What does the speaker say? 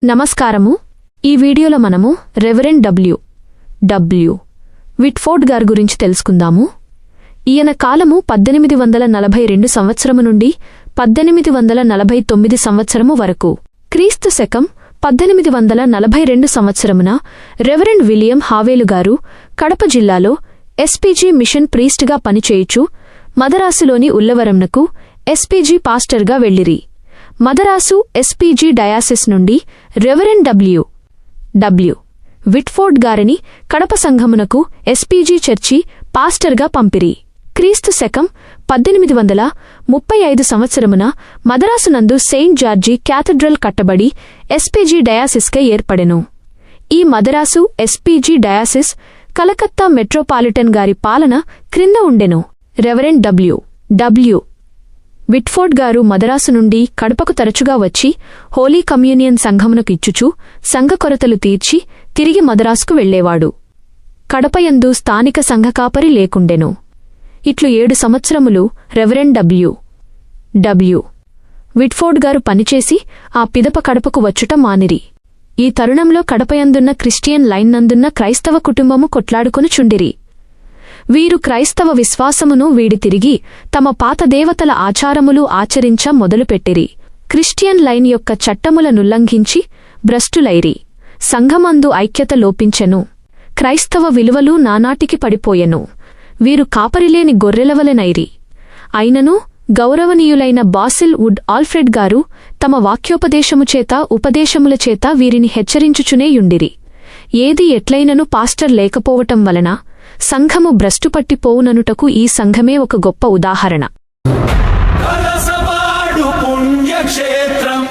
నమస్కారము. ఈ వీడియోలో మనము రెవరెండ్ డబ్ల్యూ విట్ఫోర్డ్ గారి గురించి తెలుసుకుందాము. ఈయన కాలము 1842 సంవత్సరము నుండి 1849 సంవత్సరము వరకు. క్రీస్తు శకం 1842 సంవత్సరమున రెవరెండ్ విలియం హావేలు గారు కడప జిల్లాలో ఎస్పీజీ మిషన్ ప్రీస్ట్గా పనిచేయుచు మదరాసులోని ఉల్లవరంనకు ఎస్పీజీ పాస్టర్గా వెళ్ళిరి. మదరాసు ఎస్పీజీ డయాసిస్ నుండి రెవరెండ్ డబ్ల్యూ విట్ఫోర్డ్ గారిని కడప సంఘమునకు ఎస్పీజీ చర్చి పాస్టర్గా పంపిరి. క్రీస్తు శకం 1835 సంవత్సరమున మదరాసునందు సెయింట్ జార్జి క్యాథడ్రల్ కట్టబడి ఎస్పీజీ డయాసిస్కే ఏర్పడెను. ఈ Madras SPG diocese Calcutta metropolitan గారి పాలన క్రింద ఉండెను. రెవరెండ్ డబ్ల్యూ విట్ఫోర్డ్ గారు మదరాసు నుండి కడపకు తరచుగా వచ్చి హోలీ కమ్యూనియన్ సంఘమునకు ఇచ్చుచూ సంఘ కొరతలు తీర్చి తిరిగి మదరాసుకు వెళ్లేవాడు. కడపయందు స్థానిక సంఘకాపరి లేకుండెను. ఇట్లు 7 సంవత్సరములు రెవరెండ్ డబ్ల్యూ విట్ఫోర్డ్ గారు పనిచేసి ఆ పిదప కడపకు వచ్చుట మానిరి. ఈ తరుణంలో కడపయందున్న క్రిస్టియన్ లైన్ నందున్న క్రైస్తవ కుటుంబము కొట్లాడుకొనుచుండిరి. వీరు క్రైస్తవ విశ్వాసమును వీడి తిరిగి తమ పాత దేవతల ఆచారములు ఆచరించ మొదలుపెట్టిరి. క్రిస్టియన్ లైన్ యొక్క చట్టములనుల్లంఘించి భ్రష్టులైరి. సంఘమందు ఐక్యత లోపించెను. క్రైస్తవ విలువలు నానాటికి పడిపోయెను. వీరు కాపరిలేని గొర్రెలవలెనైరి. అయినను గౌరవనీయులైన బాసిల్ వుడ్ ఆల్ఫ్రెడ్ గారు తమ వాక్యోపదేశముచేత ఉపదేశములచేత వీరిని హెచ్చరించుచునేయుండిరి. ఏది ఎట్లైనను పాస్టర్ లేకపోవటం వలన సంఘము భ్రష్టుపట్టిపోవుననుటకు ఈ సంఘమే ఒక గొప్ప ఉదాహరణ. పుణ్యక్షేత్రం